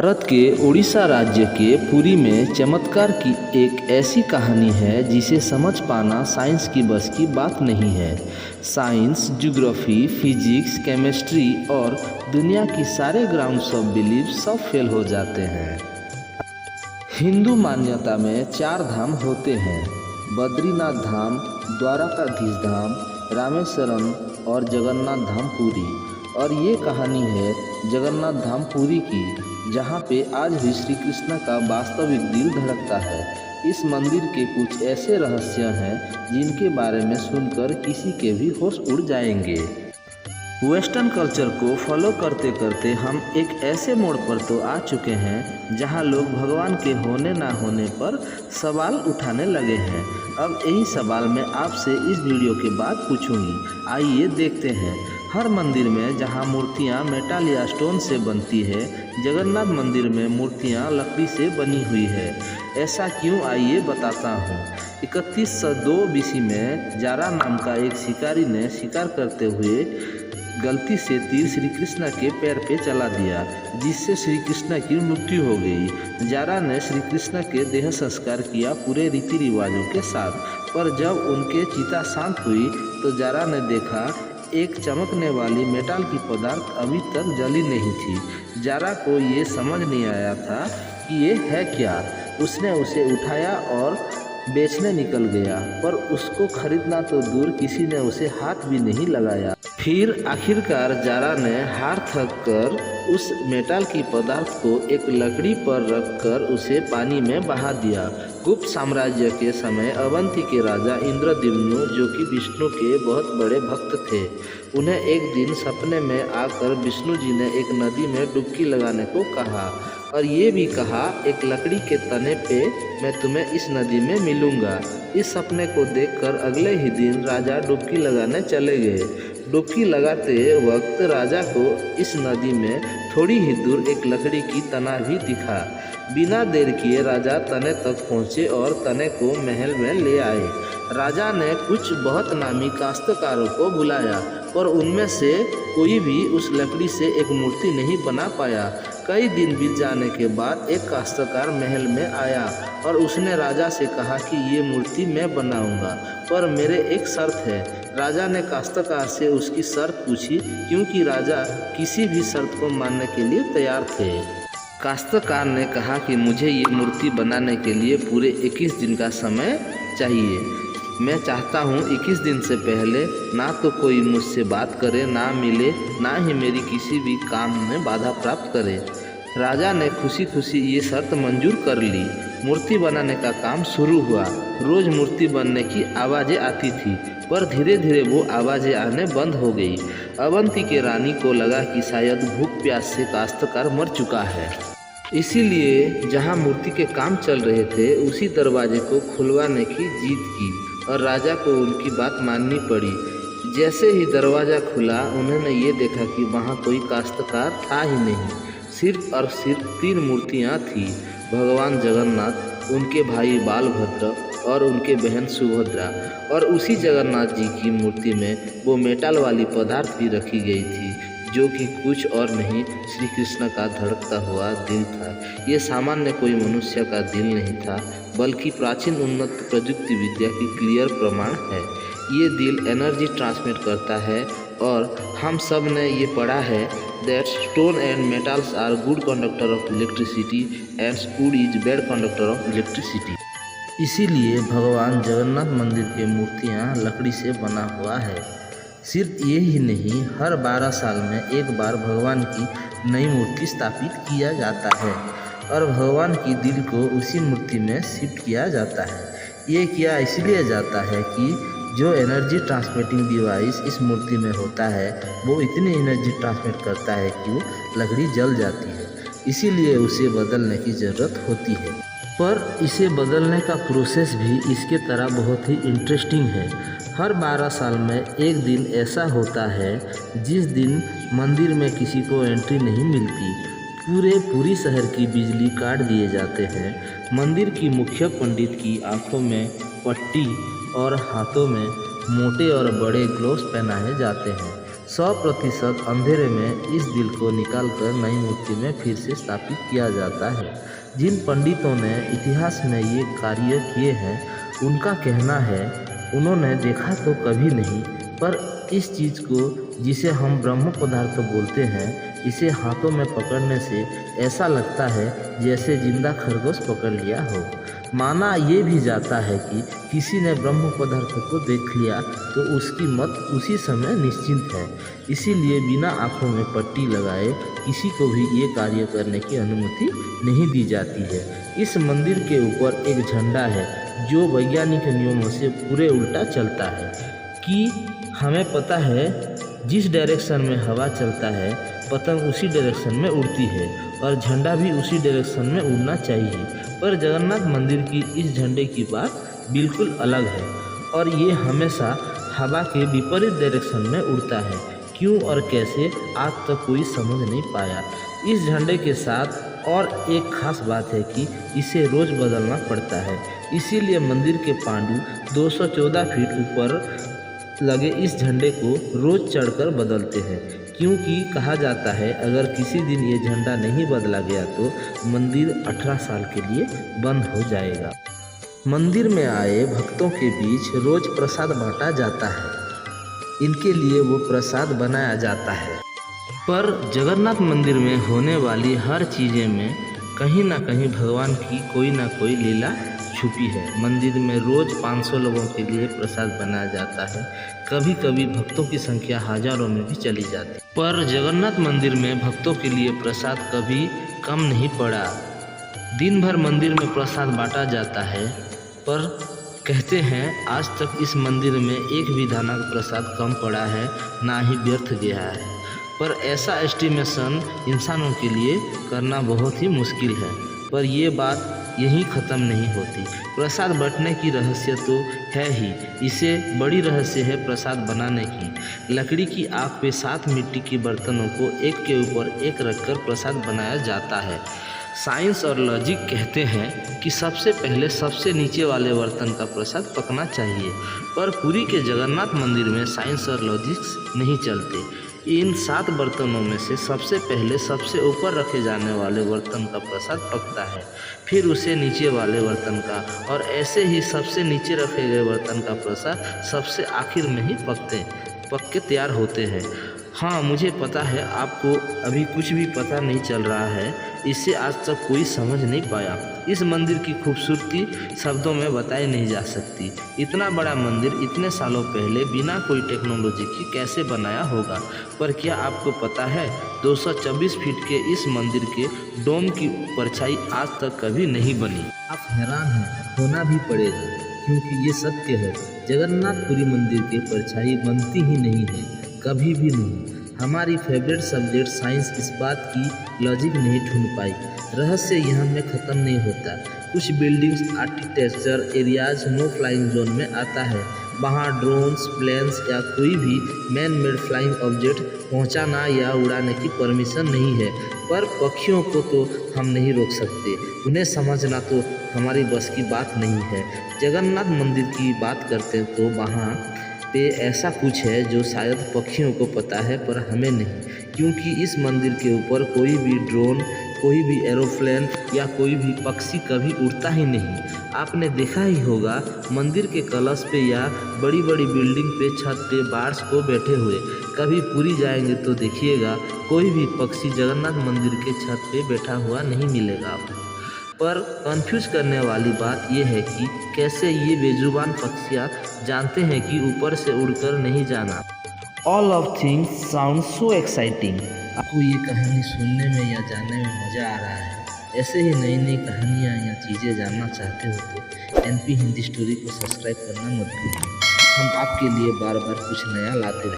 भारत के उड़ीसा राज्य के पुरी में चमत्कार की एक ऐसी कहानी है जिसे समझ पाना साइंस की बस की बात नहीं है। साइंस, ज्योग्राफी, फिजिक्स, केमिस्ट्री और दुनिया की सारे ग्राउंड्स ऑफ बिलीफ सब फेल हो जाते हैं। हिंदू मान्यता में 4 धाम होते हैं: बद्रीनाथ धाम, द्वारकाधीश धाम, रामेश्वरम और जगन्नाथ धाम पुरी। और ये कहानी है जगन्नाथ धाम पुरी की, जहाँ पे आज भी श्री कृष्ण का वास्तविक दिल धड़कता है। इस मंदिर के कुछ ऐसे रहस्य हैं जिनके बारे में सुनकर किसी के भी होश उड़ जाएंगे। वेस्टर्न कल्चर को फॉलो करते करते हम एक ऐसे मोड़ पर तो आ चुके हैं जहां लोग भगवान के होने ना होने पर सवाल उठाने लगे हैं। अब यही सवाल मैं आपसे इस वीडियो के बाद पूछूंगी। आइए देखते हैं। हर मंदिर में जहां मूर्तियां मेटल या स्टोन से बनती है, जगन्नाथ मंदिर में मूर्तियां लकड़ी से बनी हुई है। ऐसा क्यों, आइए बताता हूँ। 3102 BC में जारा नाम का एक शिकारी ने शिकार करते हुए गलती से तीर श्री कृष्ण के पैर पे चला दिया, जिससे श्री कृष्ण की मृत्यु हो गई। जारा ने श्री कृष्ण के देह संस्कार किया पूरे रीति रिवाजों के साथ, पर जब उनके चिता शांत हुई तो जारा ने देखा एक चमकने वाली मेटल की पदार्थ अभी तक जली नहीं थी। जारा को ये समझ नहीं आया था कि ये है क्या। उसने उसे उठाया और बेचने निकल गया, पर उसको खरीदना तो दूर, किसी ने उसे हाथ भी नहीं लगाया। फिर आखिरकार जारा ने हार थक कर उस मेटल की पदार्थ को एक लकड़ी पर रखकर उसे पानी में बहा दिया। गुप्त साम्राज्य के समय अवंती के राजा इंद्रद्युम्न, जो कि विष्णु के बहुत बड़े भक्त थे, उन्हें एक दिन सपने में आकर विष्णु जी ने एक नदी में डुबकी लगाने को कहा और ये भी कहा, एक लकड़ी के तने पे मैं तुम्हें इस नदी में मिलूंगा। इस सपने को देखकर अगले ही दिन राजा डुबकी लगाने चले गए। डुबकी लगाते वक्त राजा को इस नदी में थोड़ी ही दूर एक लकड़ी की तना भी दिखा। बिना देर किए राजा तने तक पहुँचे और तने को महल में ले आए। राजा ने कुछ बहुत नामी काश्तकारों को बुलाया, पर उनमें से कोई भी उस लकड़ी से एक मूर्ति नहीं बना पाया। कई दिन बीत जाने के बाद एक काश्तकार महल में आया और उसने राजा से कहा कि ये मूर्ति मैं बनाऊंगा, पर मेरे एक शर्त है। राजा ने काश्तकार से उसकी शर्त पूछी, क्योंकि राजा किसी भी शर्त को मानने के लिए तैयार थे। काश्तकार ने कहा कि मुझे ये मूर्ति बनाने के लिए पूरे 21 दिन का समय चाहिए। मैं चाहता हूँ 21 दिन से पहले ना तो कोई मुझसे बात करे, ना मिले, ना ही मेरी किसी भी काम में बाधा प्राप्त करे। राजा ने खुशी खुशी ये शर्त मंजूर कर ली। मूर्ति बनाने का काम शुरू हुआ। रोज मूर्ति बनने की आवाज़ें आती थी, पर धीरे धीरे वो आवाज़ें आने बंद हो गई। अवंती के रानी को लगा कि शायद भूख प्यास से काश्तकार मर चुका है, इसीलिए जहाँ मूर्ति के काम चल रहे थे उसी दरवाजे को खुलवाने की जिद की और राजा को उनकी बात माननी पड़ी। जैसे ही दरवाज़ा खुला, उन्होंने ये देखा कि वहाँ कोई काश्तकार था ही नहीं। सिर्फ और सिर्फ 3 मूर्तियाँ थीं: भगवान जगन्नाथ, उनके भाई बालभद्र और उनके बहन सुभद्रा। और उसी जगन्नाथ जी की मूर्ति में वो मेटल वाली पदार्थ भी रखी गई थी, जो कि कुछ और नहीं, श्री कृष्ण का धड़कता हुआ दिल था। ये सामान्य कोई मनुष्य का दिल नहीं था, बल्कि प्राचीन उन्नत प्रजुक्ति विद्या की क्लियर प्रमाण है। ये दिल एनर्जी ट्रांसमिट करता है और हम सब ने ये पढ़ा है that stone and metals are good conductor of electricity and wood is bad conductor of electricity. इसीलिए भगवान जगन्नाथ मंदिर की मूर्तियाँ लकड़ी से बना हुआ है। सिर्फ ये ही नहीं, हर 12 साल में एक बार भगवान की नई मूर्ति स्थापित किया जाता है और भगवान की दिल को उसी मूर्ति में शिफ्ट किया जाता है। ये किया इसलिए जाता है कि जो एनर्जी ट्रांसमिटिंग डिवाइस इस मूर्ति में होता है वो इतनी एनर्जी ट्रांसमिट करता है कि वो लकड़ी जल जाती है, इसीलिए उसे बदलने की ज़रूरत होती है। पर इसे बदलने का प्रोसेस भी इसके तरह बहुत ही इंटरेस्टिंग है। हर 12 साल में एक दिन ऐसा होता है जिस दिन मंदिर में किसी को एंट्री नहीं मिलती। पूरी शहर की बिजली काट दिए जाते हैं। मंदिर की मुख्य पंडित की आंखों में पट्टी और हाथों में मोटे और बड़े ग्लोव्स पहनाए जाते हैं। 100% अंधेरे में इस दिल को निकालकर नई मूर्ति में फिर से स्थापित किया जाता है। जिन पंडितों ने इतिहास में ये कार्य किए हैं उनका कहना है उन्होंने देखा तो कभी नहीं, पर इस चीज़ को जिसे हम ब्रह्म पदार्थ बोलते हैं इसे हाथों में पकड़ने से ऐसा लगता है जैसे जिंदा खरगोश पकड़ लिया हो। माना ये भी जाता है कि किसी ने ब्रह्म पदार्थ को देख लिया तो उसकी मौत उसी समय निश्चिंत है। इसीलिए बिना आँखों में पट्टी लगाए किसी को भी ये कार्य करने की अनुमति नहीं दी जाती है। इस मंदिर के ऊपर एक झंडा है जो वैज्ञानिक नियमों से पूरे उल्टा चलता है कि हमें पता है जिस डायरेक्शन में हवा चलता है पतंग उसी डायरेक्शन में उड़ती है और झंडा भी उसी डायरेक्शन में उड़ना चाहिए। पर जगन्नाथ मंदिर की इस झंडे की बात बिल्कुल अलग है और ये हमेशा हवा के विपरीत डायरेक्शन में उड़ता है। क्यों और कैसे आज तक कोई समझ नहीं पाया। इस झंडे के साथ और एक खास बात है कि इसे रोज़ बदलना पड़ता है। इसीलिए मंदिर के पांडु 214 फीट ऊपर लगे इस झंडे को रोज़ चढ़कर बदलते हैं, क्योंकि कहा जाता है अगर किसी दिन ये झंडा नहीं बदला गया तो मंदिर 18 साल के लिए बंद हो जाएगा। मंदिर में आए भक्तों के बीच रोज़ प्रसाद बांटा जाता है। इनके लिए वो प्रसाद बनाया जाता है। पर जगन्नाथ मंदिर में होने वाली हर चीज़ें में कहीं ना कहीं भगवान की कोई ना कोई लीला छुपी है। मंदिर में रोज़ 500 लोगों के लिए प्रसाद बनाया जाता है। कभी कभी भक्तों की संख्या हजारों में भी चली जाती है। पर जगन्नाथ मंदिर में भक्तों के लिए प्रसाद कभी कम नहीं पड़ा। दिन भर मंदिर में प्रसाद बांटा जाता है, पर कहते हैं आज तक इस मंदिर में एक भी दाना प्रसाद कम पड़ा है ना ही व्यर्थ गया है। पर ऐसा एस्टिमेशन इंसानों के लिए करना बहुत ही मुश्किल है। पर ये बात यहीं ख़त्म नहीं होती। प्रसाद बंटने की रहस्य तो है ही, इसे बड़ी रहस्य है प्रसाद बनाने की। लकड़ी की आग पे 7 मिट्टी के बर्तनों को एक के ऊपर एक रखकर प्रसाद बनाया जाता है। साइंस और लॉजिक कहते हैं कि सबसे पहले सबसे नीचे वाले बर्तन का प्रसाद पकना चाहिए, पर पुरी के जगन्नाथ मंदिर में साइंस और लॉजिक्स नहीं चलते। इन 7 बर्तनों में से सबसे पहले सबसे ऊपर रखे जाने वाले बर्तन का प्रसाद पकता है, फिर उसे नीचे वाले बर्तन का, और ऐसे ही सबसे नीचे रखे गए बर्तन का प्रसाद सबसे आखिर में ही पक के तैयार होते हैं। हाँ, मुझे पता है आपको अभी कुछ भी पता नहीं चल रहा है, इसे आज तक कोई समझ नहीं पाया। इस मंदिर की खूबसूरती शब्दों में बताई नहीं जा सकती। इतना बड़ा मंदिर इतने सालों पहले बिना कोई टेक्नोलॉजी की कैसे बनाया होगा। पर क्या आपको पता है 224 फीट के इस मंदिर के डोम की परछाई आज तक कभी नहीं बनी। आप हैरान हैं, होना भी पड़ेगा, क्योंकि ये सत्य है। जगन्नाथपुरी मंदिर की परछाई बनती ही नहीं है, कभी भी नहीं। हमारी फेवरेट सब्जेक्ट साइंस इस बात की लॉजिक नहीं ढूंढ पाई। रहस्य यहाँ में ख़त्म नहीं होता। कुछ buildings architecture areas no flying zone में आता है। वहाँ ड्रोन्स, प्लेन्स या कोई भी मैन मेड फ्लाइंग ऑब्जेक्ट पहुँचाना या उड़ाने की परमिशन नहीं है। पर पक्षियों को तो हम नहीं रोक सकते, उन्हें समझना तो हमारी बस की बात नहीं है। जगन्नाथ मंदिर की बात करते तो वहाँ पे ऐसा कुछ है जो शायद पक्षियों को पता है पर हमें नहीं, क्योंकि इस मंदिर के ऊपर कोई भी ड्रोन, कोई भी एरोप्लेन या कोई भी पक्षी कभी उड़ता ही नहीं। आपने देखा ही होगा मंदिर के कलश पे या बड़ी बड़ी बिल्डिंग पे छत पे बार्ड्स को बैठे हुए। कभी पुरी जाएंगे तो देखिएगा कोई भी पक्षी जगन्नाथ मंदिर के छत पे बैठा हुआ नहीं मिलेगा आपको। पर कंफ्यूज करने वाली बात यह है कि कैसे ये बेजुबान पक्षियाँ जानते हैं कि ऊपर से उड़कर नहीं जाना। All of things sound so exciting. आपको ये कहानी सुनने में या जानने में मज़ा आ रहा है? ऐसे ही नई नई कहानियाँ या चीज़ें जानना चाहते हो तो NP हिंदी स्टोरी को सब्सक्राइब करना मत भूलिए। हम आपके लिए बार बार कुछ नया लाते हैं।